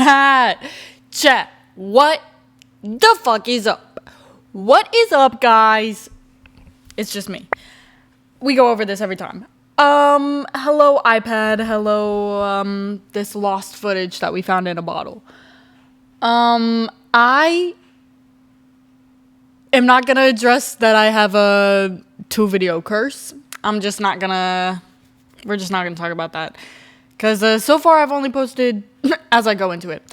Chat, what the fuck is up? What is up, guys? It's just me. We go over this every time. Hello, iPad. Hello, this lost footage that we found in a bottle. I am not gonna address that I have a 2-video curse. We're just not gonna talk about that. Because so far I've only posted, as I go into it,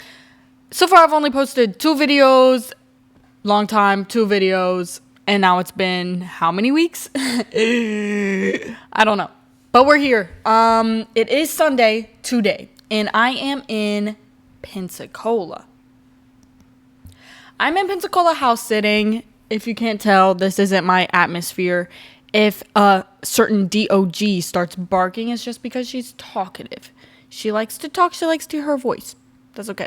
so far I've only posted 2 videos, long time, 2 videos, and now it's been how many weeks? I don't know. But we're here. It is Sunday today, and I am in Pensacola. I'm in Pensacola house sitting. If you can't tell, this isn't my atmosphere. If a certain DOG starts barking, it's just because she's talkative. She likes to talk. She likes to hear her voice. That's okay.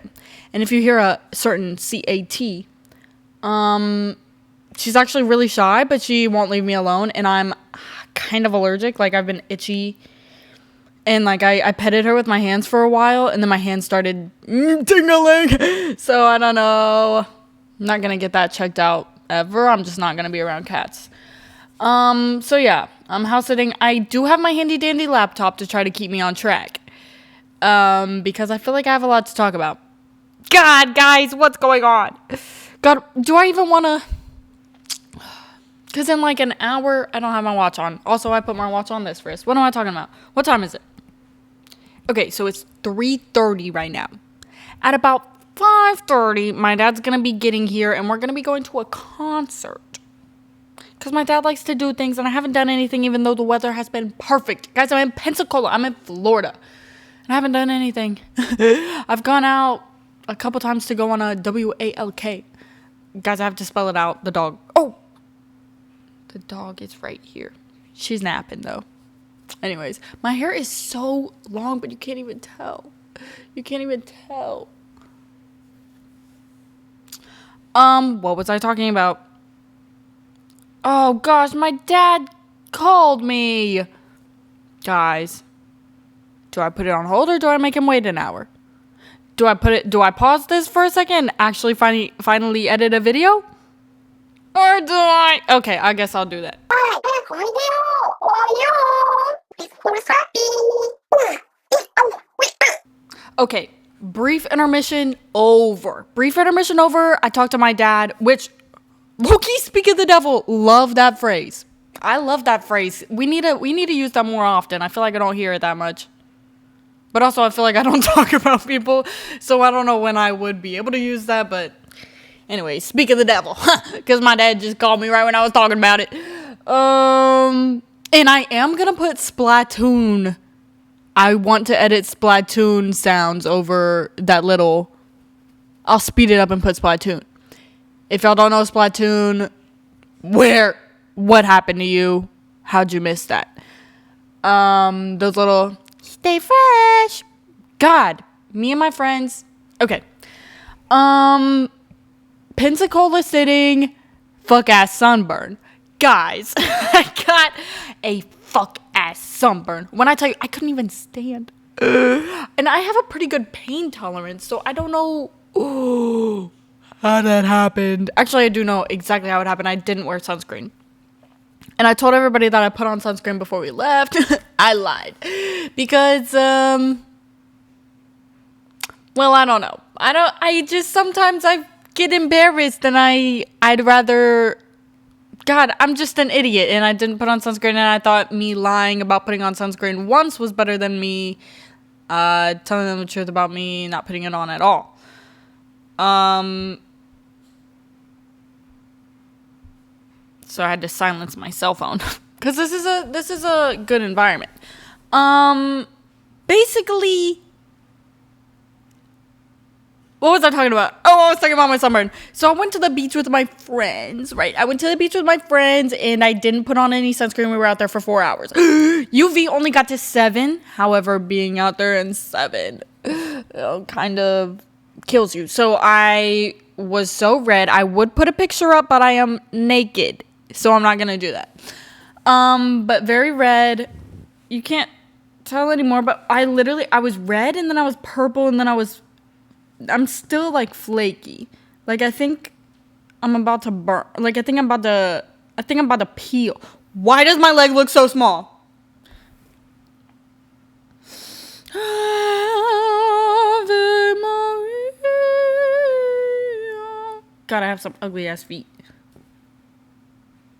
And if you hear a certain CAT, she's actually really shy, but she won't leave me alone. And I'm kind of allergic. Like, I've been itchy. And, like, I petted her with my hands for a while, and then my hands started tingling. So, I don't know. I'm not going to get that checked out ever. I'm just not going to be around cats. So yeah, I'm house sitting. I do have my handy dandy laptop to try to keep me on track. Because I feel like I have a lot to talk about. God, guys, what's going on? God, do I even want to? Because in like an hour, I don't have my watch on. Also, I put my watch on this wrist. What am I talking about? What time is it? Okay, so it's 3:30 right now. At about 5:30, my dad's going to be getting here, and we're going to be going to a concert. Because my dad likes to do things, and I haven't done anything even though the weather has been perfect. Guys, I'm in Pensacola. I'm in Florida. And I haven't done anything. I've gone out a couple times to go on a WALK. Guys, I have to spell it out. The dog. Oh! The dog is right here. She's napping, though. Anyways, my hair is so long, but you can't even tell. You can't even tell. What was I talking about? Oh, gosh, my dad called me. Guys, do I put it on hold or do I make him wait an hour? Do I pause this for a second and actually finally edit a video? Or do I? Okay, I guess I'll do that. Okay, brief intermission over. I talked to my dad, which... Lowkey, speak of the devil. Love that phrase. I love that phrase. We need to use that more often. I feel like I don't hear it that much. But also I feel like I don't talk about people. So I don't know when I would be able to use that. But anyway, speak of the devil. Because my dad just called me right when I was talking about it. And I am going to put Splatoon. I want to edit Splatoon sounds over that little. I'll speed it up and put Splatoon. If y'all don't know Splatoon, what happened to you? How'd you miss that? Those little, stay fresh. God, me and my friends. Okay. Pensacola sitting, fuck ass sunburn. Guys, I got a fuck ass sunburn. When I tell you, I couldn't even stand. And I have a pretty good pain tolerance, so I don't know. How that happened. Actually, I do know exactly how it happened. I didn't wear sunscreen. And I told everybody that I put on sunscreen before we left. I lied. Because, well, I don't know. Sometimes I get embarrassed and I'd rather, God, I'm just an idiot. And I didn't put on sunscreen and I thought me lying about putting on sunscreen once was better than me telling them the truth about me not putting it on at all. So I had to silence my cell phone because this is a good environment. Basically, what was I talking about? Oh, I was talking about my sunburn. So I went to the beach with my friends, right? I went to the beach with my friends and I didn't put on any sunscreen. We were out there for 4 hours. UV only got to 7. However, being out there in 7 kind of kills you. So I was so red. I would put a picture up, but I am naked. So I'm not going to do that. But very red. You can't tell anymore, but I was red and then I was purple and then I was I'm still like flaky. Like I think I'm about to burn. Like I think I'm about to peel. Why does my leg look so small? Ave Maria. God, I have some ugly ass feet.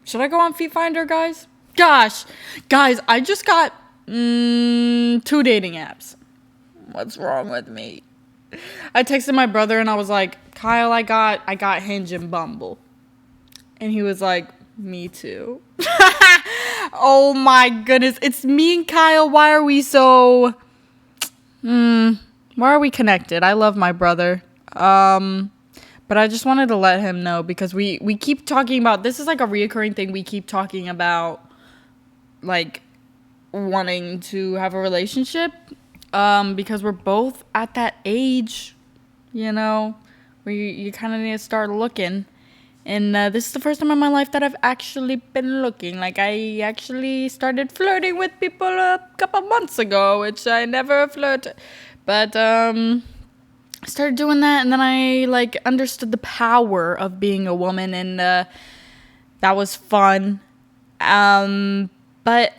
Should I go on Feet Finder, guys? Gosh, guys, I just got 2 dating apps. What's wrong with me? I texted my brother and I was like, Kyle, I got Hinge and Bumble. And he was like, me too. Oh my goodness. It's me and Kyle. Why are we so... why are we connected? I love my brother. But I just wanted to let him know because we keep talking about... This is like a reoccurring thing. We keep talking about, like, wanting to have a relationship. Because we're both at that age, you know, where you kind of need to start looking. And this is the first time in my life that I've actually been looking. Like, I actually started flirting with people a couple months ago, which I never flirted. But I started doing that, and then I, like, understood the power of being a woman, and that was fun. But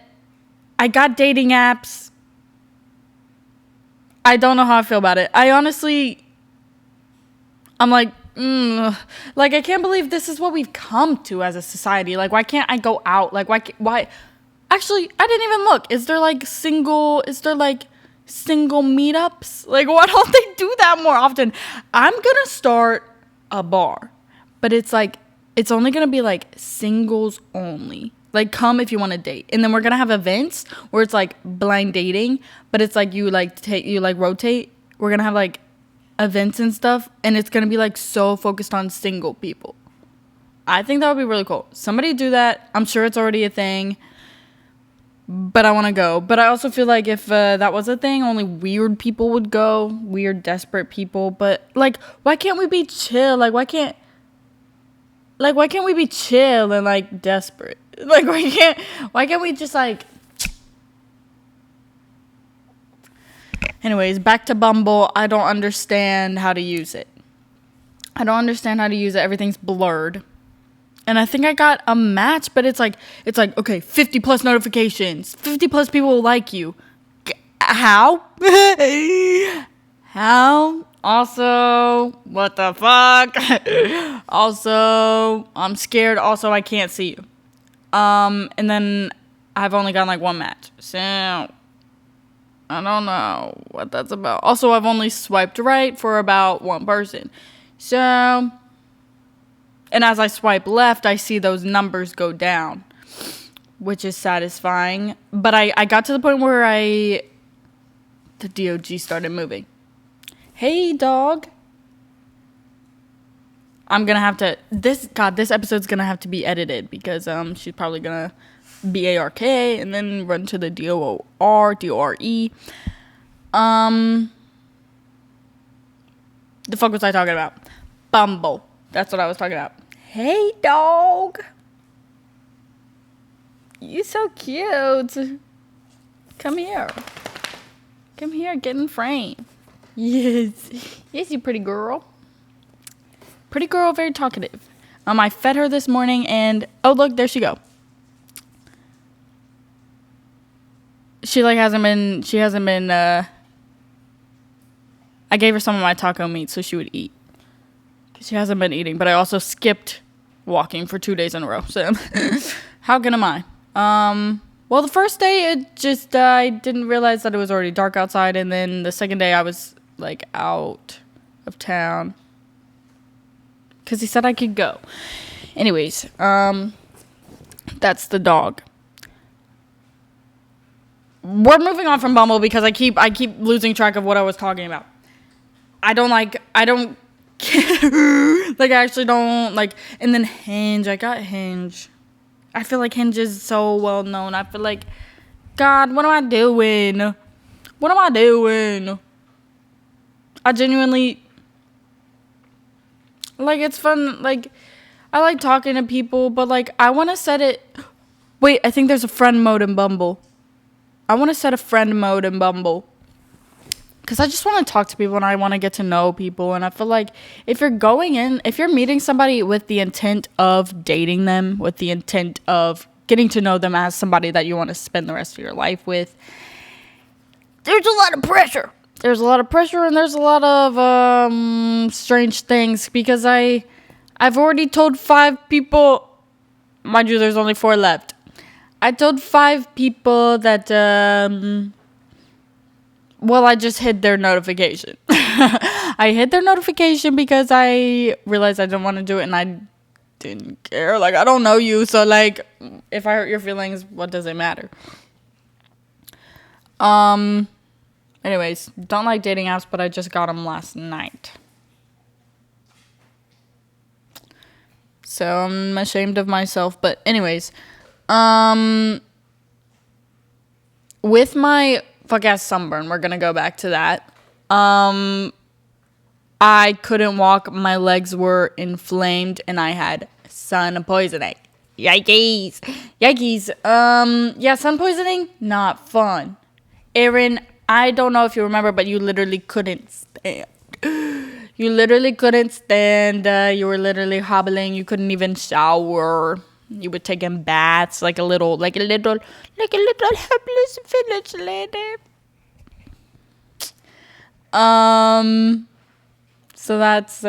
I got dating apps. I don't know how I feel about it. I honestly, I'm like, like, I can't believe this is what we've come to as a society. Like, why can't I go out? Like, why? Actually, I didn't even look. Is there single meetups? Like, why don't they do that more often? I'm gonna start a bar, but it's only gonna be like singles only. Like, come if you want to date. And then we're going to have events where it's like blind dating, but it's like you rotate. We're going to have like events and stuff, and it's going to be like so focused on single people. I think that would be really cool. Somebody do that. I'm sure it's already a thing, but I want to go. But I also feel like if that was a thing, only weird people would go, weird, desperate people. But like, why can't we be chill? Like, why can't we be chill and like desperate? Like, why can't we just like... Anyways, back to Bumble. I don't understand how to use it. Everything's blurred. And I think I got a match, but it's like, okay, 50 plus notifications, 50 plus people like you. How? How? Also, what the fuck? Also, I'm scared. Also, I can't see you. And then I've only gotten like 1 match. So, I don't know what that's about. Also, I've only swiped right for about 1 person. So, and as I swipe left, I see those numbers go down, which is satisfying. But I got to the point where the DOG started moving. Hey, dog. I'm going to have to... This episode's going to have to be edited because she's probably going to be ARK and then run to the DORE. The fuck was I talking about? Bumble. That's what I was talking about. Hey, dog. You so cute. Come here. Get in frame. Yes, you pretty girl. Pretty girl, very talkative. I fed her this morning and... Oh, look, there she go. She hasn't been, I gave her some of my taco meat so she would eat. She hasn't been eating, but I also skipped walking for 2 days in a row. So, how good am I? Well, the first day, I didn't realize that it was already dark outside. And then the second day, I was, like, out of town. Because he said I could go. Anyways, that's the dog. We're moving on from Bumble because I keep losing track of what I was talking about. I don't like, I actually don't, like, and then Hinge. I got Hinge. I feel like Hinge is so well known. I feel like, God, what am I doing? I genuinely, like, it's fun. Like, I like talking to people, but, like, I want to set it. Wait, I think there's a friend mode in Bumble. I want to set a friend mode in Bumble. because I just want to talk to people and I want to get to know people. And I feel like if you're meeting somebody with the intent of dating them, with the intent of getting to know them as somebody that you want to spend the rest of your life with, there's a lot of pressure. There's a lot of pressure and there's a lot of strange things, because I've already told 5 people, mind you, there's only 4 left. I told 5 people that, I just hid their notification. I hid their notification because I realized I didn't want to do it and I didn't care. Like, I don't know you, so, like, if I hurt your feelings, what does it matter? Anyways, don't like dating apps, but I just got them last night. So I'm ashamed of myself, but anyways, with my fuck ass sunburn, we're gonna go back to that. I couldn't walk, my legs were inflamed, and I had sun poisoning. Yikes. Sun poisoning, not fun. Erin, I don't know if you remember, but you literally couldn't stand. You literally couldn't stand. You were literally hobbling. You couldn't even shower. You were taking baths like a little helpless village lady. So that's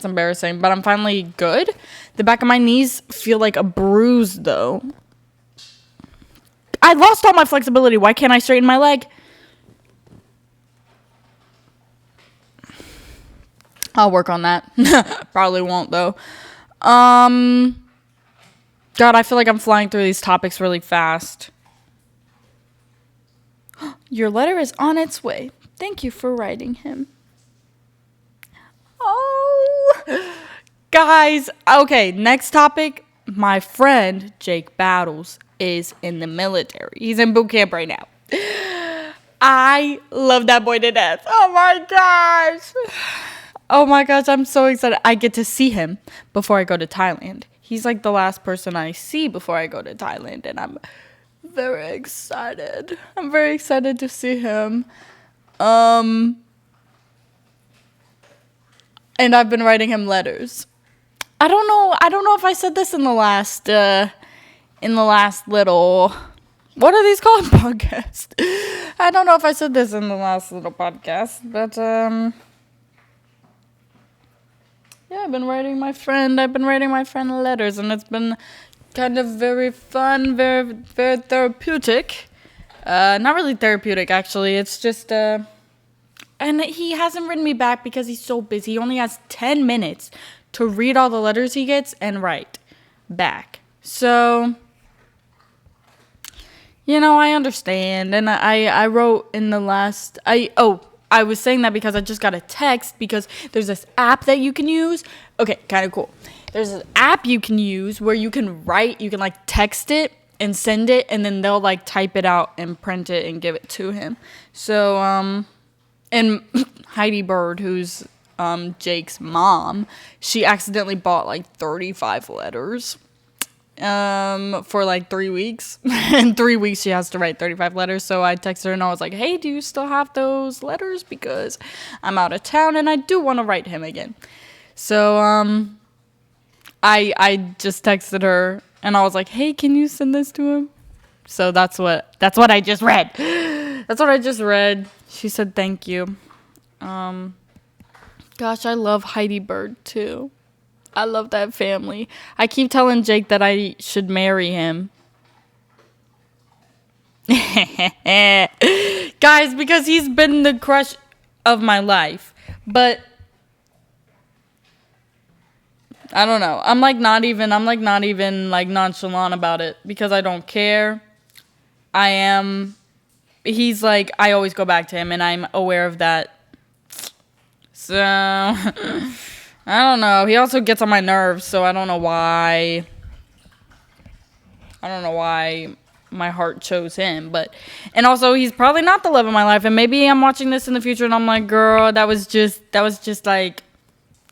embarrassing. But I'm finally good. The back of my knees feel like a bruise, though. I lost all my flexibility. Why can't I straighten my leg? I'll work on that. Probably won't, though. God, I feel like I'm flying through these topics really fast. Your letter is on its way. Thank you for writing him. Oh. Guys, okay, next topic. My friend, Jake Battles, is in the military. He's in boot camp right now. I love that boy to death. Oh my gosh. Oh my gosh, I'm so excited. I get to see him before I go to Thailand. He's like the last person I see before I go to Thailand, and I'm very excited. I'm very excited to see him. And I've been writing him letters. I don't know if I said this in the last little, what are these called? Podcast. I don't know if I said this in the last little podcast, but yeah, I've been writing my friend letters, and it's been kind of very fun, very, very therapeutic. Not really therapeutic, actually. It's just, and he hasn't written me back because he's so busy. He only has 10 minutes to read all the letters he gets and write back. So, I understand. And I wrote in the last, I was saying that because I just got a text, because there's this app that you can use. Okay, kind of cool. There's an app you can use where you can like text it and send it, and then they'll like type it out and print it and give it to him. So, and Heidi Bird, who's Jake's mom, she accidentally bought like 35 letters for like 3 weeks. In 3 weeks she has to write 35 letters. So I texted her and I was like, hey, do you still have those letters, because I'm out of town and I do want to write him again. So I just texted her and I was like, hey, can you send this to him? So that's what I just read. That's what I just read. She said thank you. Gosh, I love Heidi Bird too. I love that family. I keep telling Jake that I should marry him. Guys, because he's been the crush of my life. But I don't know. I'm not even nonchalant about it, because I don't care. He's like, I always go back to him, and I'm aware of that. So, I don't know. He also gets on my nerves, so I don't know why my heart chose him. And also, he's probably not the love of my life, and maybe I'm watching this in the future, and I'm like, girl, that was just like,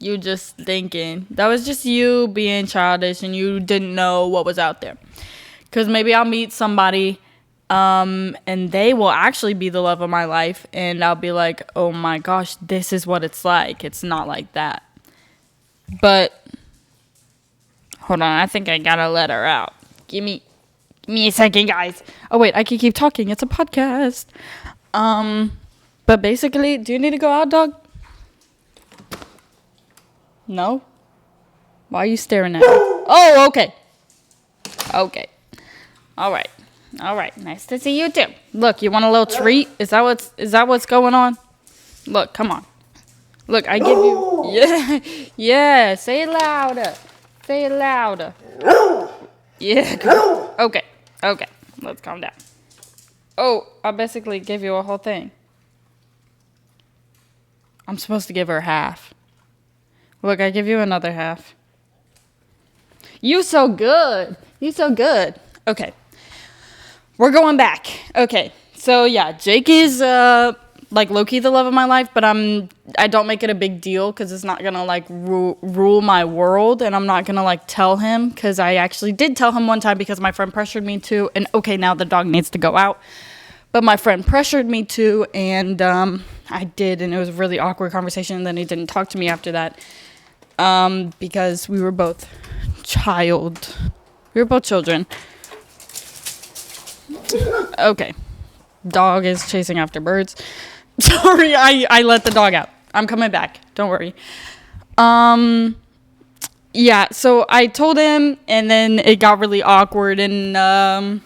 you just thinking. That was just you being childish, and you didn't know what was out there. Because maybe I'll meet somebody And they will actually be the love of my life, and I'll be like, oh my gosh, this is what it's like. It's not like that. But hold on, I think I gotta let her out. Give me a second, guys. Oh wait, I can keep talking. It's a podcast. But basically, do you need to go out, dog? No? Why are you staring at me? Oh, okay. Okay. All right. Nice to see you too. Look, you want a little treat? Is that what's going on? Look, come on. Look, I give you. Yeah. Yeah, say it louder. Say it louder. Yeah. Okay. Let's calm down. Oh, I basically gave you a whole thing. I'm supposed to give her half. Look, I give you another half. You so good. Okay. We're going back. Okay. So yeah, Jake is like low-key the love of my life, but I don't make it a big deal because it's not gonna like rule my world, and I'm not gonna like tell him, because I actually did tell him one time because my friend pressured me to. And okay, now the dog needs to go out, but my friend pressured me to, and I did, and it was a really awkward conversation. And then he didn't talk to me after that because we were both children. Okay. Dog is chasing after birds. Sorry, I let the dog out. I'm coming back. Don't worry. Yeah, so I told him, and then it got really awkward, and our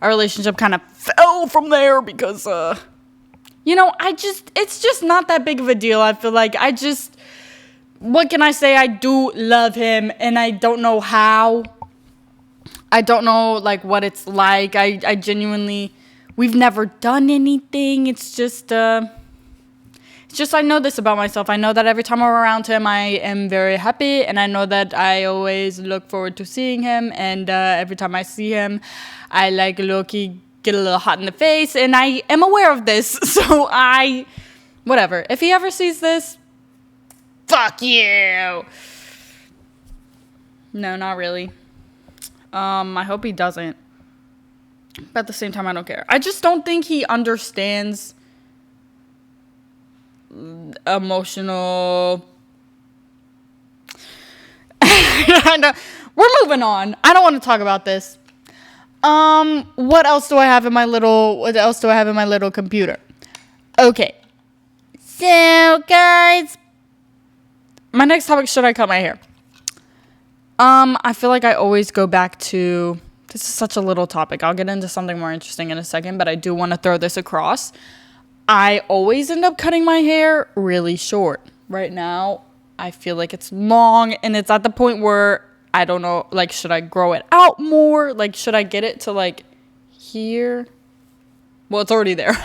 relationship kind of fell from there because, it's just not that big of a deal. I feel like what can I say? I do love him, and I don't know how. I don't know, like, what it's like. I genuinely, we've never done anything. It's just I know this about myself. I know that every time I'm around him, I am very happy. And I know that I always look forward to seeing him. And every time I see him, I, like, low-key get a little hot in the face. And I am aware of this. So whatever. If he ever sees this, fuck you. No, not really. I hope he doesn't. But at the same time, I don't care. I just don't think he understands emotional. We're moving on. I don't want to talk about this. What else do I have in my little computer? Okay. So, guys, my next topic, should I cut my hair? I feel like I always go back to, this is such a little topic. I'll get into something more interesting in a second, but I do want to throw this across. I always end up cutting my hair really short. Right now, I feel like it's long, and it's at the point where I don't know, like, should I grow it out more? Like, should I get it to, like, here? Well, it's already there.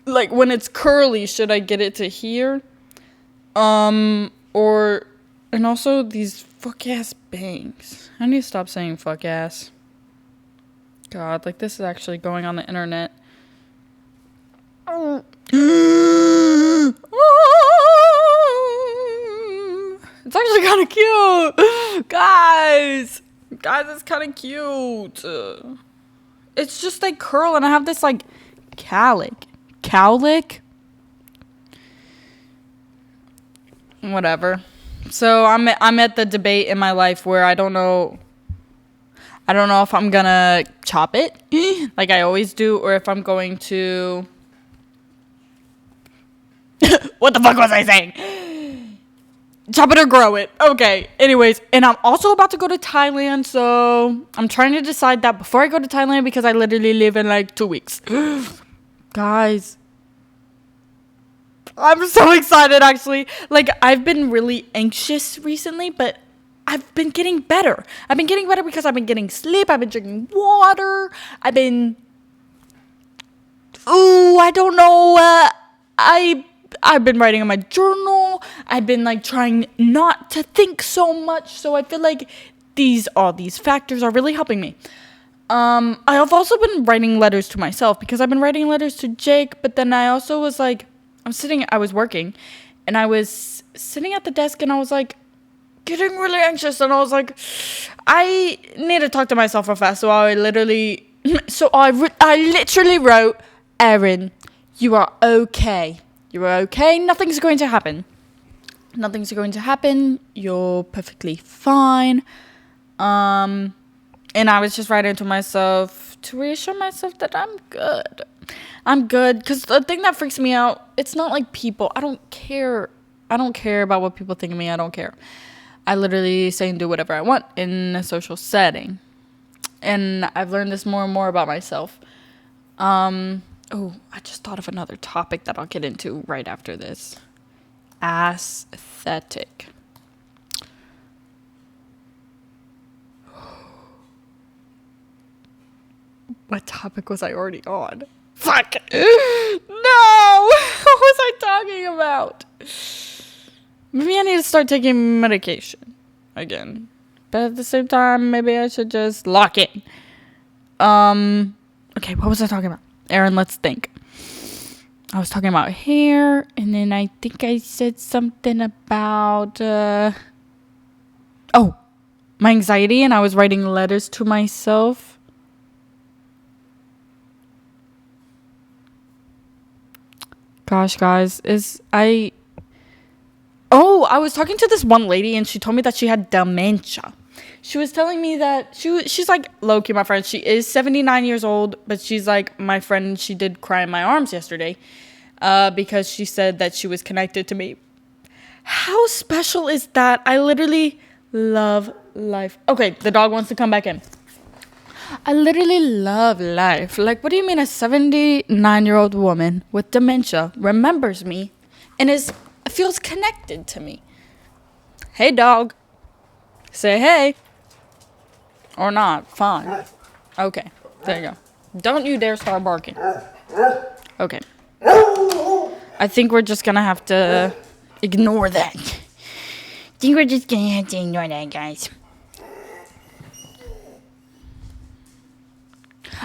Like, when it's curly, should I get it to here? And also these fuck-ass bangs. I need to stop saying fuck-ass. God, like, this is actually going on the internet. It's actually kind of cute. Guys, it's kind of cute. It's just, like, curl, and I have this, like, cowlick? Whatever. So I'm at the debate in my life where I don't know if I'm gonna chop it like I always do, or if I'm going to what the fuck was I saying? Chop it or grow it. Okay. Anyways, and I'm also about to go to Thailand, so I'm trying to decide that before I go to Thailand, because I literally live in like 2 weeks. Guys, I'm so excited, actually. Like, I've been really anxious recently, but I've been getting better. I've been getting better because I've been getting sleep. I've been drinking water. I don't know. I've been writing in my journal. I've been, like, trying not to think so much. So I feel like all these factors are really helping me. I have also been writing letters to myself, because I've been writing letters to Jake, but then I also was like, I was working, and I was sitting at the desk, and I was like getting really anxious, and I was like, I need to talk to myself real fast. So I literally So I literally wrote, Erin, you are okay. You are okay. Nothing's going to happen. Nothing's going to happen. You're perfectly fine. And I was just writing to myself to reassure myself that I'm good. I'm good. Because the thing that freaks me out, it's not like people. I don't care. I don't care about what people think of me. I don't care. I literally say and do whatever I want in a social setting. And I've learned this more and more about myself. I just thought of another topic that I'll get into right after this. Aesthetic. What topic was I already on? Fuck! No! What was I talking about? Maybe I need to start taking medication again. But at the same time, maybe I should just lock in. Okay, what was I talking about? Erin, let's think. I was talking about hair, and then I think I said something about, my anxiety, and I was writing letters to myself. Gosh, guys, I was talking to this one lady, and she told me that she had dementia. She was telling me that she's like, lowkey, my friend. She is 79 years old, but she's like my friend. She did cry in my arms yesterday because she said that she was connected to me. How special is that? I literally love life. Okay, the dog wants to come back in. I literally love life. Like, what do you mean a 79-year-old woman with dementia remembers me and feels connected to me? Hey, dog. Say hey. Or not. Fine. Okay. There you go. Don't you dare start barking. Okay. I think we're just gonna have to ignore that. Guys.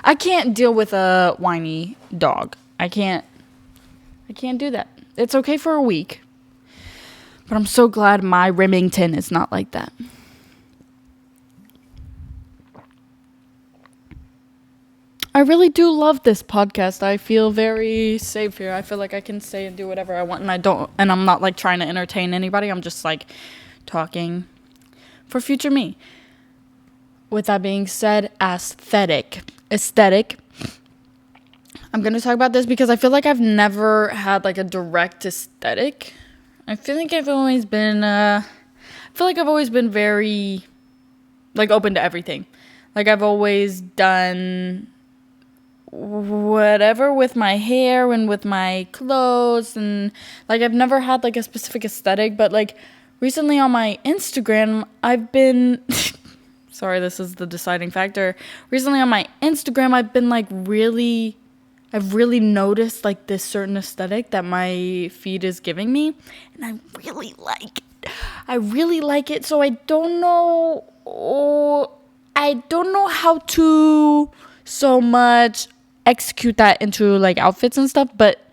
I can't deal with a whiny dog. I can't do that. It's okay for a week. But I'm so glad my Remington is not like that. I really do love this podcast. I feel very safe here. I feel like I can say and do whatever I want, and I'm not like trying to entertain anybody. I'm just like talking for future me. With that being said, aesthetic. I'm going to talk about this because I feel like I've never had like a direct aesthetic. I feel like I've always been very like open to everything. Like I've always done whatever with my hair and with my clothes, and like I've never had like a specific aesthetic, but like recently on my Instagram I've been sorry, this is the deciding factor. Recently on my Instagram I've been like I've really noticed like this certain aesthetic that my feed is giving me, and I really like it. So I don't know how to so much execute that into like outfits and stuff, but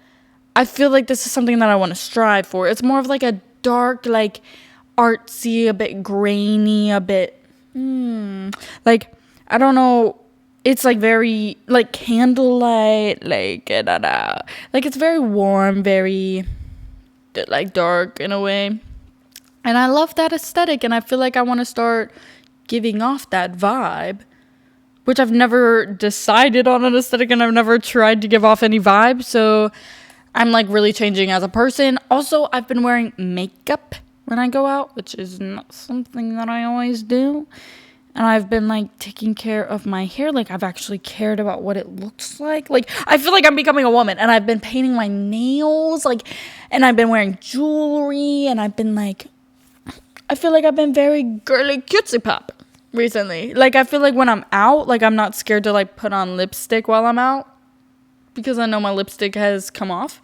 I feel like this is something that I want to strive for. It's more of like a dark, like artsy, a bit grainy, a bit like I don't know. It's like very like candlelight, like like it's very warm, very like dark in a way, and I love that aesthetic, and I feel like I want to start giving off that vibe, which I've never decided on an aesthetic, and I've never tried to give off any vibe. So I'm like really changing as a person. Also, I've been wearing makeup when I go out, which is not something that I always do. And I've been like taking care of my hair. Like I've actually cared about what it looks like. Like I feel like I'm becoming a woman, and I've been painting my nails, like, and I've been wearing jewelry, and I've been like, I feel like I've been very girly cutesy pop recently. Like I feel like when I'm out, like I'm not scared to like put on lipstick while I'm out because I know my lipstick has come off.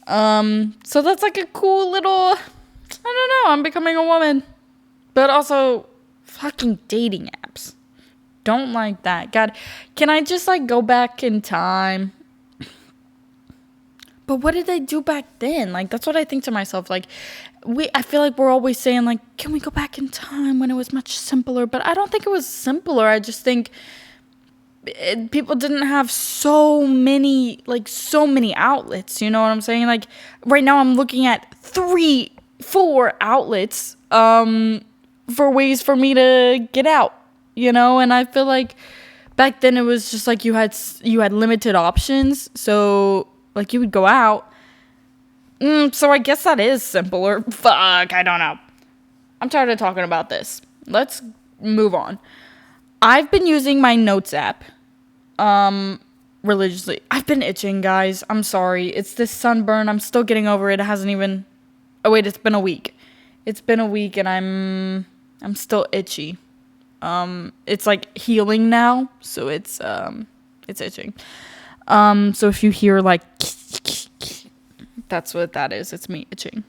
So that's like a cool little, I don't know, I'm becoming a woman. But also fucking dating apps. Don't like that. God, can I just like go back in time? But what did they do back then? Like that's what I think to myself. Like I feel like we're always saying like, can we go back in time when it was much simpler? But I don't think it was simpler. I just think people didn't have so many outlets, you know what I'm saying? Like right now I'm looking at 3-4 outlets for ways for me to get out, you know? And I feel like back then it was just like you had limited options, so like you would go out. So I guess that is simpler. Fuck, I don't know. I'm tired of talking about this. Let's move on. I've been using my notes app religiously. I've been itching, guys. I'm sorry. It's this sunburn. I'm still getting over it. It hasn't even... Oh, wait. It's been a week. It's been a week, and I'm still itchy. It's like healing now, so it's itching. So if you hear like... That's what that is. It's me itching.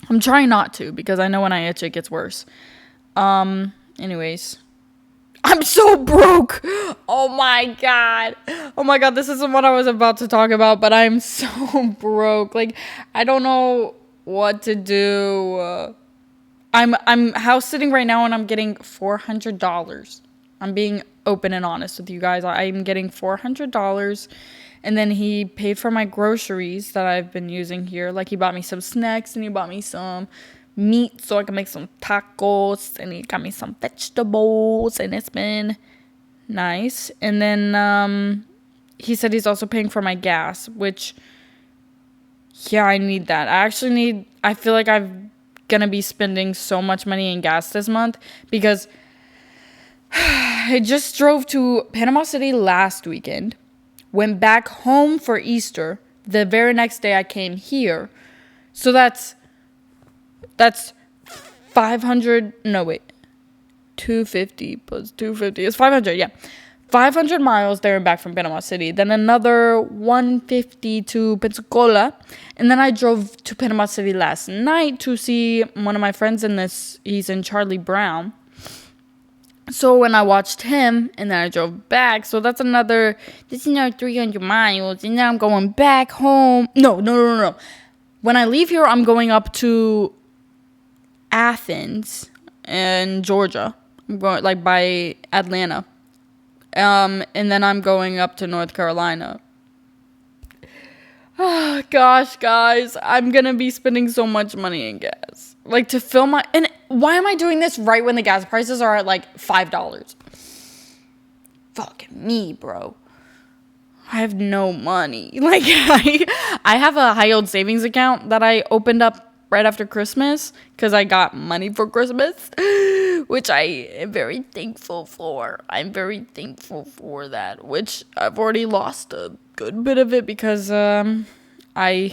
I'm trying not to, because I know when I itch, it gets worse. Anyways... I'm so broke. Oh my god. This isn't what I was about to talk about, but I'm so broke. Like, I don't know what to do. I'm house sitting right now and I'm getting $400. I'm being open and honest with you guys. I'm getting $400, and then he paid for my groceries that I've been using here. Like, he bought me some snacks and he bought me some meat so I can make some tacos, and he got me some vegetables, and it's been nice. And then he said he's also paying for my gas, which, yeah, I need that. I feel like I'm gonna be spending so much money in gas this month, because I just drove to Panama City last weekend, went back home for Easter. The very next day I came here. So that's 500, no wait, 250 plus 250 is 500, yeah. 500 miles there and back from Panama City. Then another 150 to Pensacola. And then I drove to Panama City last night to see one of my friends he's in Charlie Brown. So when I watched him, and then I drove back, so that's another 300 miles, and then I'm going back home. No. When I leave here, I'm going up to Athens in Georgia. I'm going like by Atlanta. And then I'm going up to North Carolina. Oh, gosh, guys, I'm gonna be spending so much money in gas. Like, to fill my... And why am I doing this right when the gas prices are at, like, $5? Fuck me, bro. I have no money. Like, I have a high-yield savings account that I opened up right after Christmas, because I got money for Christmas, which I am very thankful for. I'm very thankful for that, which I've already lost a good bit of it, because we're not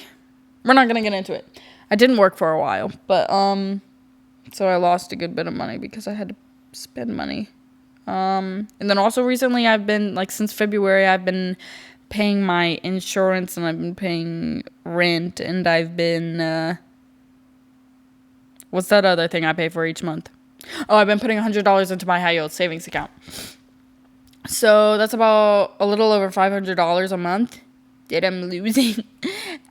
gonna get into it. I didn't work for a while, but so I lost a good bit of money because I had to spend money. And then also recently I've been, like, since February, I've been paying my insurance, and I've been paying rent, and I've been what's that other thing I pay for each month? Oh, I've been putting $100 into my high-yield savings account. So that's about a little over $500 a month that I'm losing.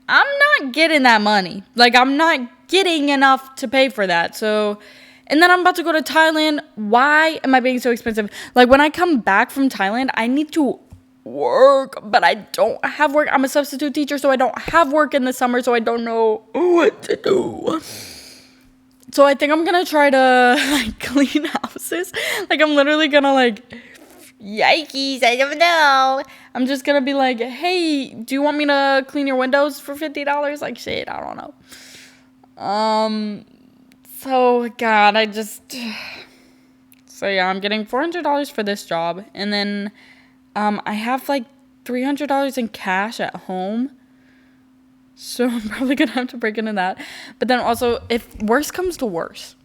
I'm not getting that money. Like, I'm not getting enough to pay for that. So, and then I'm about to go to Thailand. Why am I being so expensive? Like, when I come back from Thailand, I need to work, but I don't have work. I'm a substitute teacher, so I don't have work in the summer, so I don't know what to do. So I think I'm gonna try to, like, clean houses. Like, I'm literally gonna, like, yikes, I don't know. I'm just gonna be like, hey, do you want me to clean your windows for $50? Like, shit, I don't know. So, God, so yeah, I'm getting $400 for this job. And then, I have, like, $300 in cash at home. So I'm probably going to have to break into that. But then also, if worse comes to worse,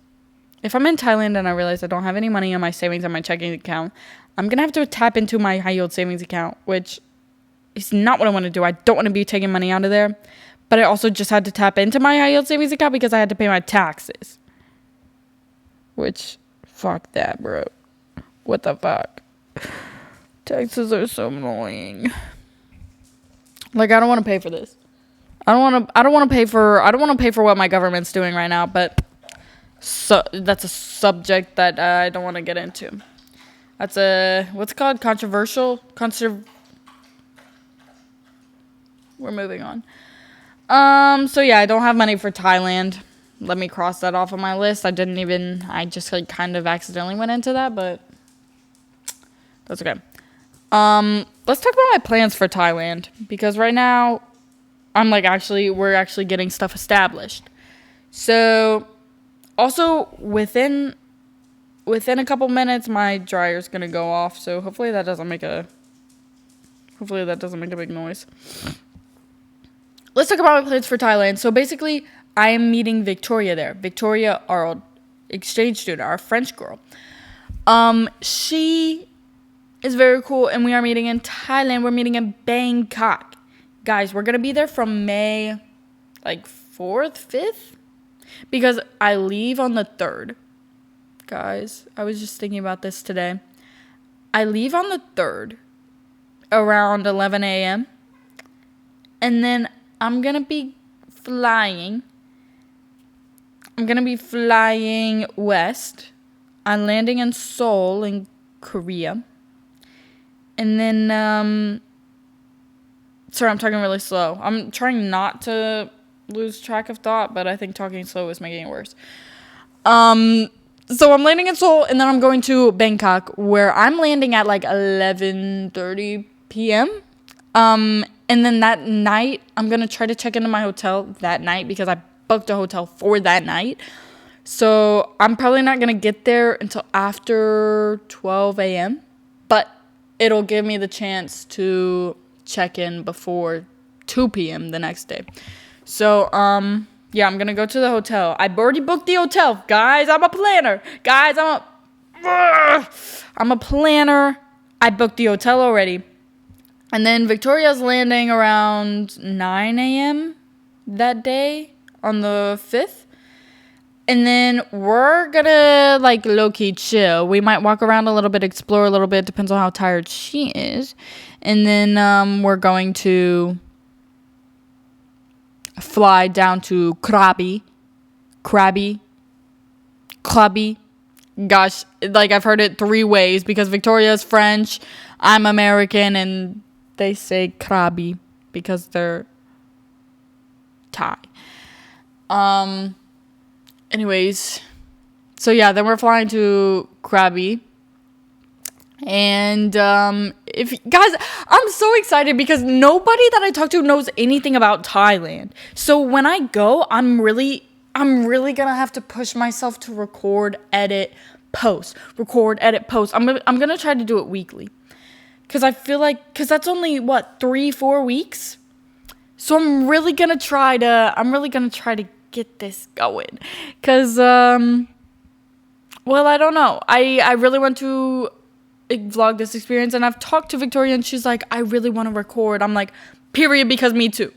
if I'm in Thailand and I realize I don't have any money on my savings on my checking account, I'm going to have to tap into my high-yield savings account, which is not what I want to do. I don't want to be taking money out of there. But I also just had to tap into my high-yield savings account because I had to pay my taxes. Which, fuck that, bro. What the fuck? Taxes are so annoying. Like, I don't want to pay for this. I don't want to pay for what my government's doing right now, but so that's a subject that I don't want to get into. That's what's it called? Controversial? We're moving on. So yeah, I don't have money for Thailand. Let me cross that off on my list. I just like kind of accidentally went into that, but that's okay. Let's talk about my plans for Thailand, because right now we're actually getting stuff established. So also within a couple minutes my dryer's gonna go off, so hopefully that doesn't make a big noise. Let's talk about my plans for Thailand. So basically, I am meeting Victoria there. Victoria, our exchange student, our French girl. She is very cool, and we are meeting in Thailand. We're meeting in Bangkok. Guys, we're going to be there from May, 4th, 5th? Because I leave on the 3rd. Guys, I was just thinking about this today. I leave on the 3rd around 11 a.m. And then I'm going to be flying west. I'm landing in Seoul in Korea. And then, sorry, I'm talking really slow. I'm trying not to lose track of thought, but I think talking slow is making it worse. So I'm landing in Seoul, and then I'm going to Bangkok, where I'm landing at 11:30 p.m. And then that night, I'm going to try to check into my hotel that night, because I booked a hotel for that night. So I'm probably not going to get there until after 12 a.m. But it'll give me the chance to check in before 2 p.m. the next day. So, yeah, I'm going to go to the hotel. I've already booked the hotel. Guys, I'm a planner. I'm a planner. I booked the hotel already. And then Victoria's landing around 9 a.m. that day on the 5th. And then we're gonna low-key chill. We might walk around a little bit, explore a little bit, depends on how tired she is. And then we're going to fly down to Krabi. Gosh, I've heard it 3 ways, because Victoria's French, I'm American, and they say Krabi because they're Thai. Anyways, so yeah, then we're flying to Krabi. And if guys, I'm so excited because nobody that I talk to knows anything about Thailand. So when I go, I'm really gonna have to push myself to record, edit, post. I'm gonna try to do it weekly, because I feel because that's only 3-4 weeks. So I'm really gonna try to get this going, because I don't know, I really want to vlog this experience, and I've talked to Victoria, and she's like, I really want to record. I'm like, period, because me too.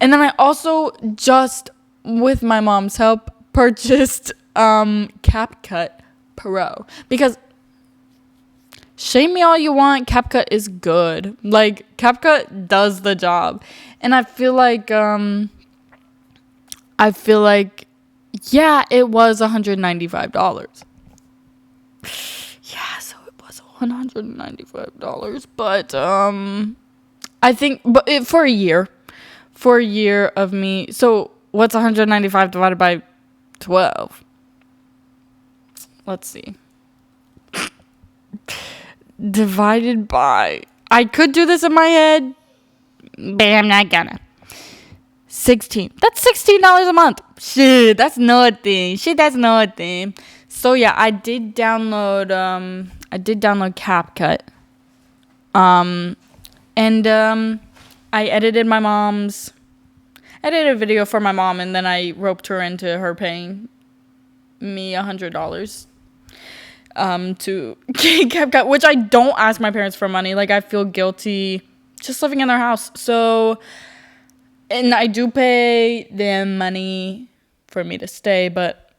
And then I also just, with my mom's help, purchased CapCut Pro, because shame me all you want, CapCut is good. CapCut does the job. And I feel like yeah, it was $195. Yeah, so it was $195. But I think for a year of me. So what's 195 divided by 12? Let's see. Divided by, I could do this in my head, but I'm not gonna. 16. That's $16 a month. Shit, that's nothing. So yeah, I did download CapCut. And I edited a video for my mom, and then I roped her into her paying me $100 to CapCut, which I don't ask my parents for money. I feel guilty just living in their house. So, and I do pay them money for me to stay, but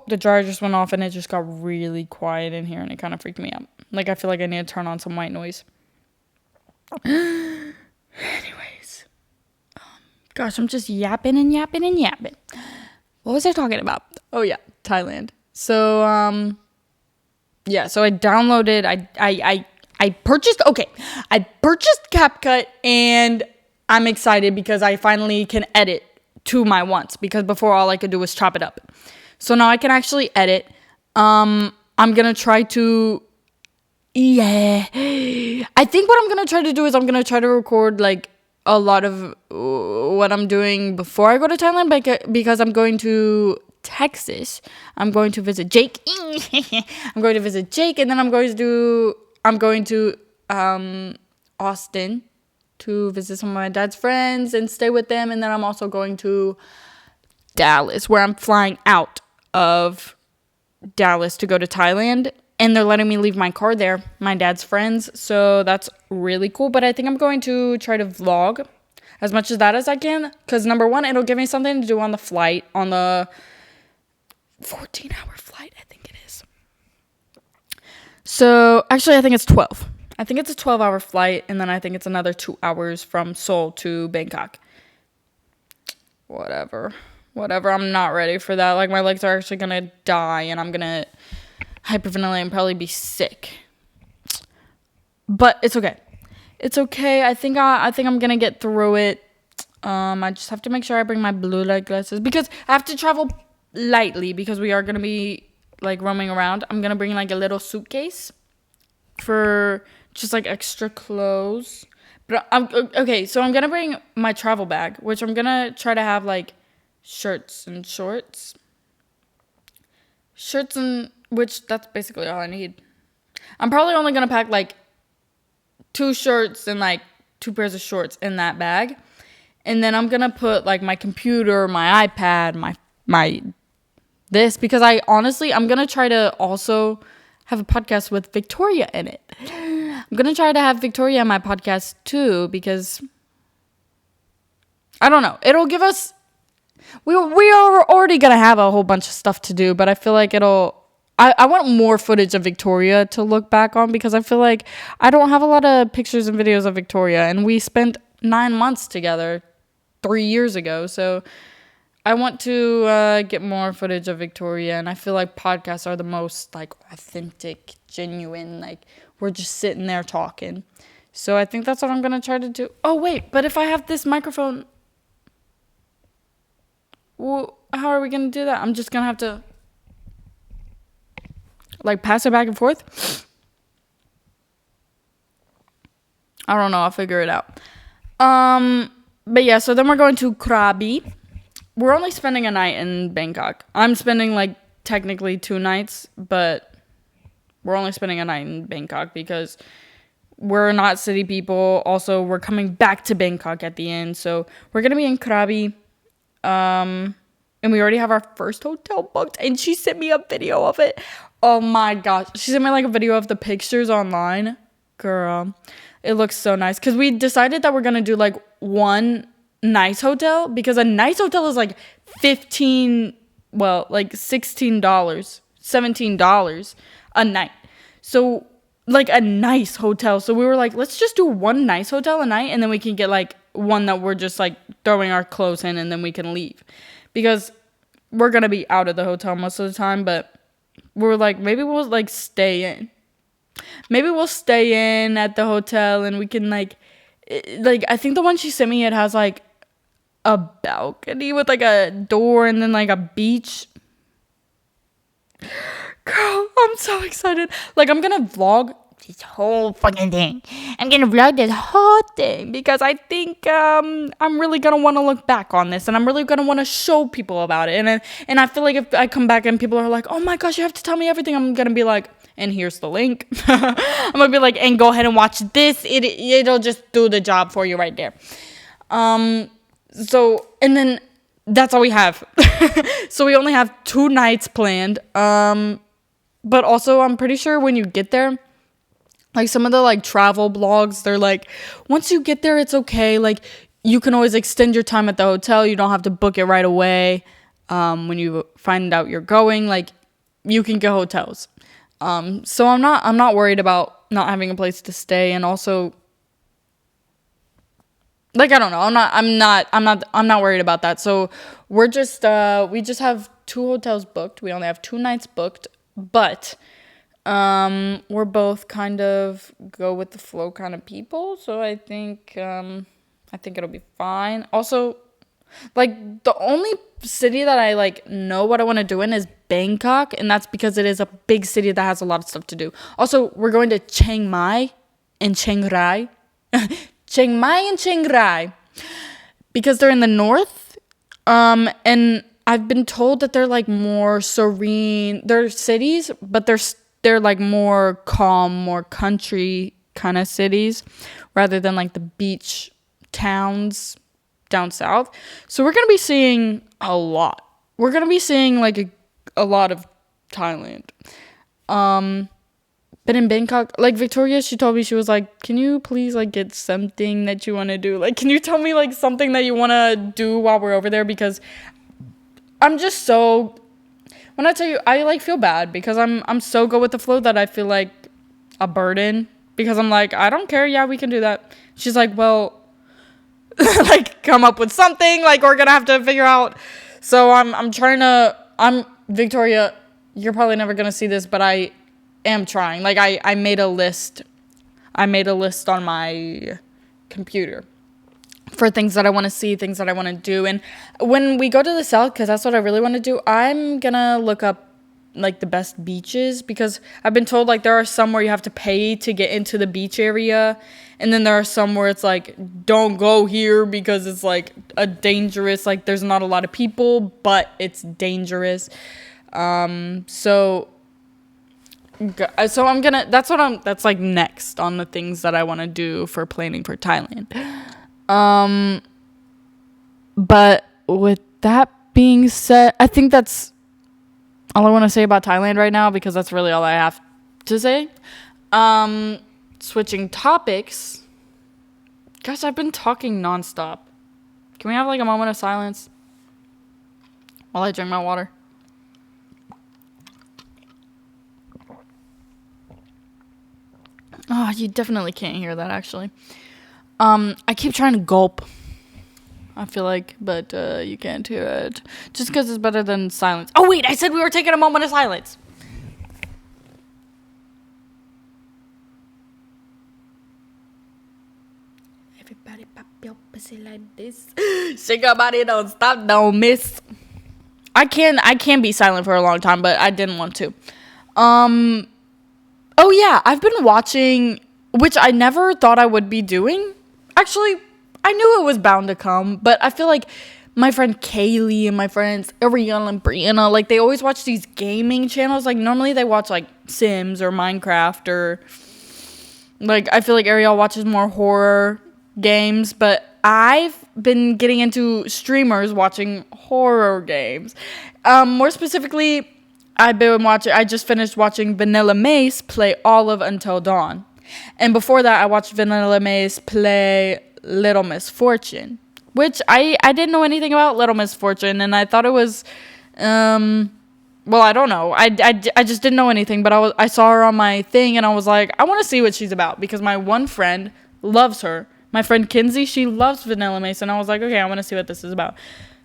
the dryer just went off, and it just got really quiet in here, and it kind of freaked me out. I feel like I need to turn on some white noise. Anyways, gosh, I'm just yapping. What was I talking about? Oh yeah, Thailand. So yeah, so I downloaded, I purchased, okay, I purchased CapCut, and I'm excited because I finally can edit to my wants, because before all I could do was chop it up. So now I can actually edit. I'm gonna try to, yeah, I think what I'm gonna try to do is I'm gonna try to record like a lot of what I'm doing before I go to Thailand, because I'm going to Texas. I'm going to visit Jake. I'm going to visit Jake, and then I'm going to Austin to visit some of my dad's friends and stay with them, and then I'm also going to Dallas, where I'm flying out of Dallas to go to Thailand, and they're letting me leave my car there, my dad's friends, so that's really cool. But I think I'm going to try to vlog as much of that as I can, because number one, it'll give me something to do on the flight, on the 14-hour flight, I think it is. So actually, I think it's 12. I think it's a 12-hour flight, and then I think it's another 2 hours from Seoul to Bangkok. Whatever, I'm not ready for that. Like, my legs are actually gonna die, and I'm gonna hyperventilate and probably be sick. But it's okay. It's okay. I think I'm gonna get through it. I just have to make sure I bring my blue light glasses, because I have to travel lightly, because we are gonna be like roaming around. I'm gonna bring like a little suitcase for just like extra clothes. But okay, so I'm gonna bring my travel bag, which I'm gonna try to have like shirts and shorts. Which that's basically all I need. I'm probably only gonna pack like 2 shirts and like 2 pairs of shorts in that bag. And then I'm gonna put like my computer, my iPad, my this, because I'm gonna try to also have a podcast with Victoria in it. I'm gonna try to have Victoria in my podcast too, because I don't know. It'll give us, we are already gonna have a whole bunch of stuff to do, but I feel like I want more footage of Victoria to look back on, because I feel like I don't have a lot of pictures and videos of Victoria, and we spent 9 months together 3 years ago, so I want to get more footage of Victoria, and I feel like podcasts are the most like authentic, genuine, like we're just sitting there talking. So I think that's what I'm gonna try to do. Oh wait, but if I have this microphone, well, how are we gonna do that? I'm just gonna have to like pass it back and forth. I don't know. I'll figure it out. But yeah, so then we're going to Krabi. We're only spending a night in Bangkok. I'm spending like technically 2 nights, but we're only spending a night in Bangkok because we're not city people. Also, we're coming back to Bangkok at the end, so we're gonna be in Krabi. And we already have our first hotel booked, and she sent me a video of it. Oh my gosh, she sent me like a video of the pictures online. Girl, it looks so nice, because we decided that we're gonna do like one nice hotel, because a nice hotel is like $16, $17 a night. So like a nice hotel. So we were like, let's just do one nice hotel a night, and then we can get like one that we're just like throwing our clothes in, and then we can leave, because we're gonna be out of the hotel most of the time. But we were like, maybe we'll like stay in. Maybe we'll stay in at the hotel, and we can like I think the one she sent me, it has like a balcony with like a door and then like a beach. Girl, I'm so excited. Like, I'm gonna vlog this whole fucking thing. I'm gonna vlog this whole thing, because I think I'm really gonna want to look back on this, and I'm really gonna want to show people about it. And I feel like if I come back and people are like, oh my gosh, you have to tell me everything, I'm gonna be like, and here's the link. I'm gonna be like, and go ahead and watch this. It'll just do the job for you right there. So, and then that's all we have. So we only have 2 nights planned. But also, I'm pretty sure when you get there, like some of the like travel blogs, they're like, once you get there, it's okay. Like, you can always extend your time at the hotel. You don't have to book it right away. When you find out you're going, like, you can get hotels. So I'm not worried about not having a place to stay. And also, like, I don't know. I'm not worried about that. So we just have 2 hotels booked. We only have 2 nights booked, but We're both kind of go with the flow kind of people, so I think it'll be fine. Also, like the only city that I like know what I want to do in is Bangkok, and that's because it is a big city that has a lot of stuff to do. Also, we're going to Chiang Mai and Chiang Rai. Chiang Mai and Chiang Rai because they're in the north. And I've been told that they're like more serene. They're cities, but they're like more calm, more country kind of cities rather than like the beach towns down south. So we're going to be seeing a lot. We're going to be seeing like a lot of Thailand. But in Bangkok, like Victoria, she told me, she was like, can you please like get something that you want to do? Like, can you tell me like something that you want to do while we're over there? Because I'm just so, when I tell you, I like feel bad because I'm so good with the flow that I feel like a burden because I'm like, I don't care. Yeah, we can do that. She's like, well, like come up with something, like we're gonna have to figure out. So I'm Victoria, you're probably never gonna see this, but I am trying. Like I made a list on my computer for things that I want to see, things that I want to do. And when we go to the south, because that's what I really want to do, I'm gonna look up like the best beaches because I've been told like there are some where you have to pay to get into the beach area, and then there are some where it's like don't go here because it's like a dangerous, like there's not a lot of people but it's dangerous. So I'm gonna, that's like next on the things that I want to do for planning for Thailand. But with that being said, I think that's all I want to say about Thailand right now because that's really all I have to say. Switching topics. Gosh, I've been talking nonstop. Can we have like a moment of silence while I drink my water? Oh, you definitely can't hear that actually. I keep trying to gulp, I feel like, but you can't hear it. Just because it's better than silence. Oh, wait, I said we were taking a moment of silence. Everybody pop your pussy like this. Shake your body, don't stop, don't miss. I can be silent for a long time, but I didn't want to. Oh, yeah, I've been watching, which I never thought I would be doing. Actually, I knew it was bound to come, but I feel like my friend Kaylee and my friends Ariana and Brianna, like they always watch these gaming channels. Like normally they watch like Sims or Minecraft or like I feel like Ariel watches more horror games, but I've been getting into streamers watching horror games. More specifically, I just finished watching Vanilla Mace play all of Until Dawn. And before that, I watched Vanilla Mace play Little Miss Fortune, which I didn't know anything about Little Miss Fortune, and I thought it was, well, I don't know. I just didn't know anything, but I saw her on my thing, and I was like, I want to see what she's about, because my one friend loves her. My friend Kinsey, she loves Vanilla Mace, and I was like, okay, I want to see what this is about.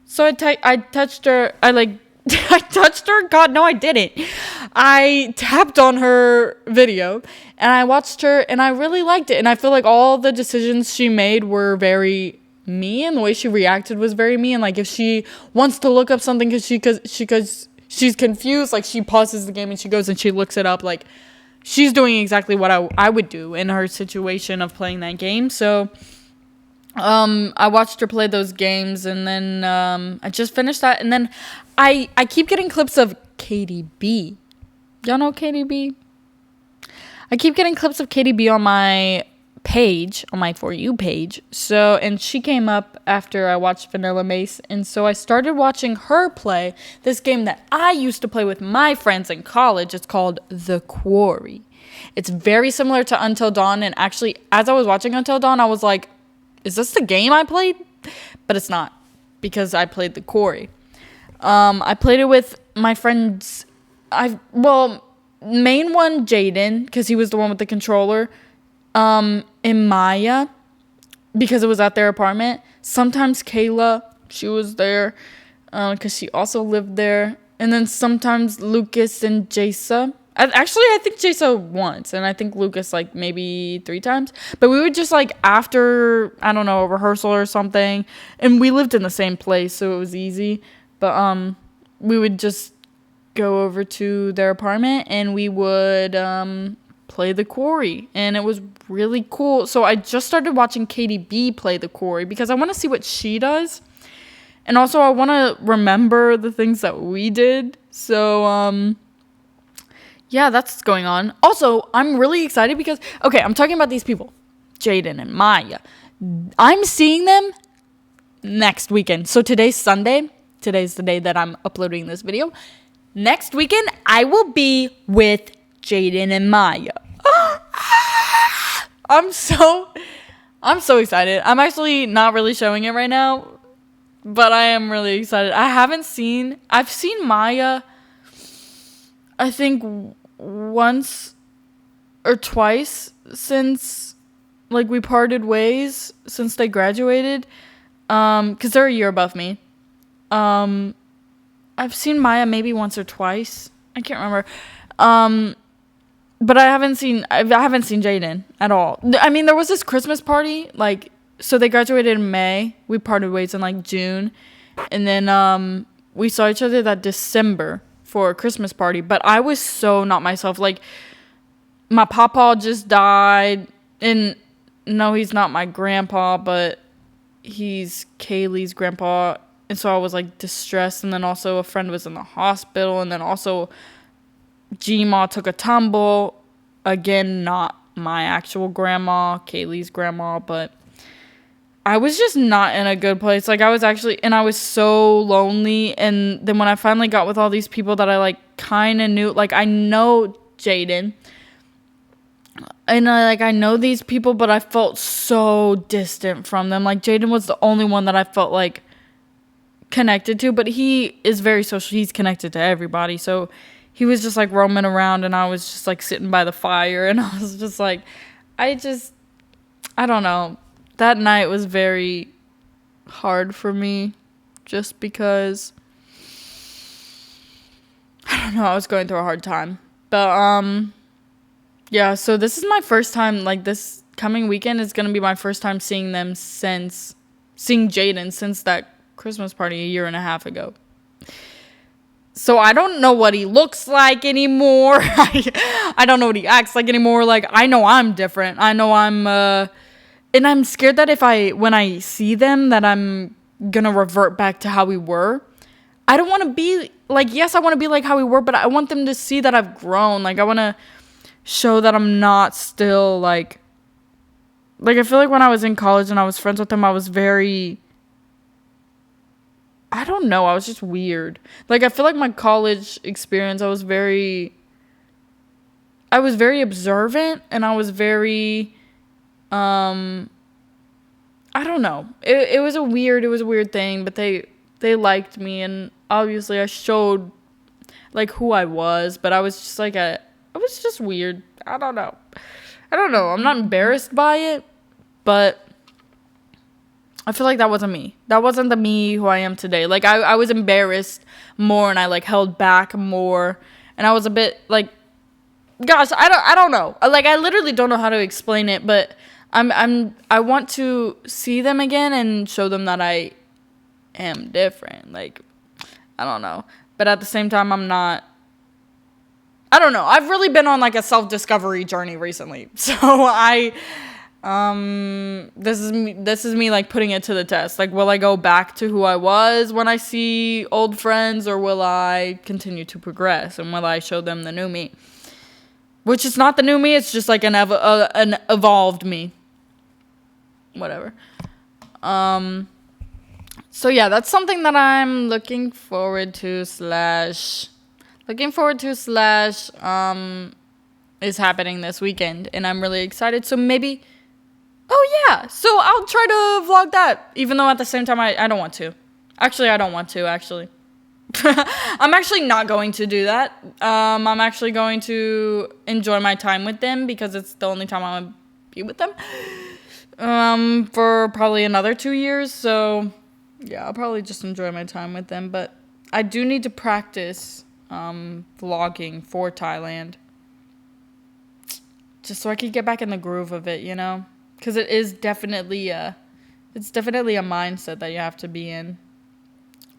So I touched her, I touched her? God, no, I didn't. I tapped on her video and I watched her and I really liked it. And I feel like all the decisions she made were very me, and the way she reacted was very me. And like if she wants to look up something because she's confused, like she pauses the game and she goes and she looks it up. Like she's doing exactly what I would do in her situation of playing that game. So I watched her play those games, and then I just finished that, and then I keep getting clips of KDB. Y'all know KDB? I keep getting clips of KDB on my page, on my For You page. So, and she came up after I watched Vanilla Mace, and so I started watching her play this game that I used to play with my friends in college. It's called The Quarry. It's very similar to Until Dawn, and actually, as I was watching Until Dawn, I was like, is this the game I played? But it's not, because I played The Quarry. I played it with my friends. Main one, Jaden, because he was the one with the controller. And Maya, because it was at their apartment. Sometimes Kayla, she was there, because she also lived there. And then sometimes Lucas and Jasa, I think Jaso once, and I think Lucas like maybe 3 times. But we would just like after, I don't know, a rehearsal or something, and we lived in the same place, so it was easy. But we would just go over to their apartment and we would play the quarry, and it was really cool. So I just started watching Katie B play the quarry because I want to see what she does, and also I want to remember the things that we did. So yeah, that's what's going on. Also, I'm really excited because, okay, I'm talking about these people, Jaden and Maya. I'm seeing them next weekend. So today's Sunday. Today's the day that I'm uploading this video. Next weekend, I will be with Jaden and Maya. I'm so excited. I'm actually not really showing it right now, but I am really excited. I've seen Maya, I think once or twice since like we parted ways, since they graduated, because they're a year above me. I've seen Maya maybe once or twice, I can't remember, but I haven't seen Jaden at all. I mean, there was this Christmas party, like, so they graduated in May, we parted ways in like June, and then we saw each other that December for a Christmas party. But I was so not myself. Like, my papa just died, and no, he's not my grandpa, but he's Kaylee's grandpa, and so I was like distressed. And then also a friend was in the hospital, and then also G-Ma took a tumble. Again, not my actual grandma, Kaylee's grandma, but I was just not in a good place. Like, I was so lonely. And then when I finally got with all these people that I, like, kind of knew, like, I know Jaden, and I know these people, but I felt so distant from them. Like, Jaden was the only one that I felt, like, connected to, but he is very social. He's connected to everybody. So he was just, like, roaming around, and I was just, like, sitting by the fire, and I was just, like, I don't know. That night was very hard for me just because, I don't know, I was going through a hard time. But, yeah, so this is my first time, like, this coming weekend is going to be my first time seeing Jaden since that Christmas party a year and a half ago. So I don't know what he looks like anymore. I don't know what he acts like anymore. Like, I know I'm different. I know and I'm scared that when I see them, that I'm gonna revert back to how we were. I don't want to be, like, yes, I want to be like how we were, but I want them to see that I've grown. Like, I want to show that I'm not still, like, I feel like when I was in college and I was friends with them, I was very, I don't know, I was just weird. Like, I feel like my college experience, I was very observant, and I was very, I don't know. It was a weird thing, but they liked me, and obviously I showed, like, who I was, but I was just like I was just weird. I don't know. I'm not embarrassed by it, but I feel like that wasn't me. That wasn't the me who I am today. Like, I was embarrassed more, and I, like, held back more, and I was a bit, like, gosh, I don't know. Like, I literally don't know how to explain it, but I want to see them again and show them that I am different. Like, I don't know. But at the same time, I'm not, I don't know. I've really been on, like, a self-discovery journey recently. So this is me, like, putting it to the test. Like, will I go back to who I was when I see old friends, or will I continue to progress, and will I show them the new me? Which is not the new me, it's just like an evolved me. Whatever. So yeah, that's something that I'm looking forward to slash is happening this weekend, and I'm really excited. So maybe, oh yeah, so I'll try to vlog that, even though at the same time I don't want to. Actually, I don't want to, actually. I'm actually not going to do that. I'm actually going to enjoy my time with them, because it's the only time I'm going to be with them for probably another 2 years. So yeah, I'll probably just enjoy my time with them. But I do need to practice vlogging for Thailand. just so I could get back in the groove of it, you know? Because it is definitely it's definitely a mindset that you have to be in.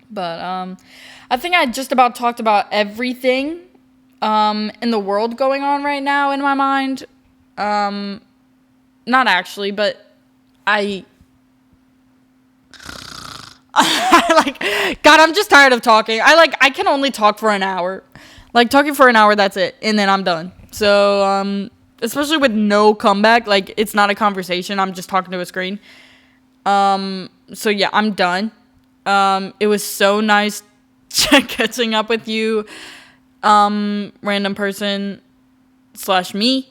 But I think I just about talked about everything in the world going on right now in my mind. Not actually, but I God, I'm just tired of talking. I can only talk for an hour. Like, talking for an hour, that's it, and then I'm done. So especially with no comeback, like, it's not a conversation, I'm just talking to a screen. So yeah, I'm done. It was so nice catching up with you, random person / me.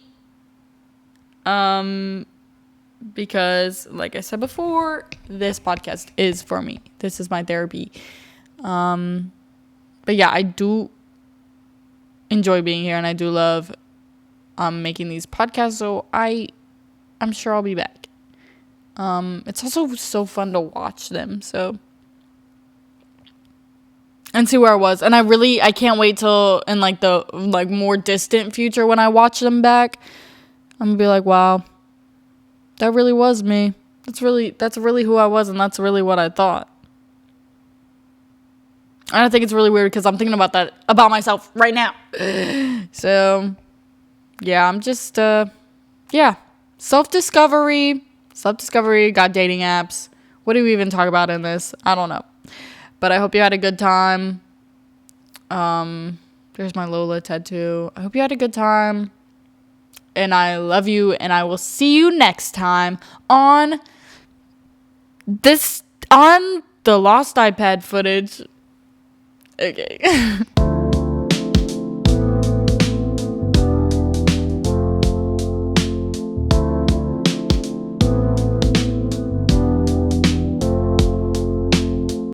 Because, like I said before, this podcast is for me. This is my therapy. But yeah, I do enjoy being here, and I do love making these podcasts. So I'm sure I'll be back. It's also so fun to watch them. So, and see where I was. And I can't wait till in the more distant future when I watch them back. I'm gonna be like, wow, that really was me. That's really who I was, and that's really what I thought. And I think it's really weird because I'm thinking about that about myself right now. So, yeah, I'm just, self-discovery, got dating apps. What do we even talk about in this? I don't know. But I hope you had a good time. There's my Lola tattoo. I hope you had a good time. And I love you, and I will see you next time on the lost iPad footage. Okay.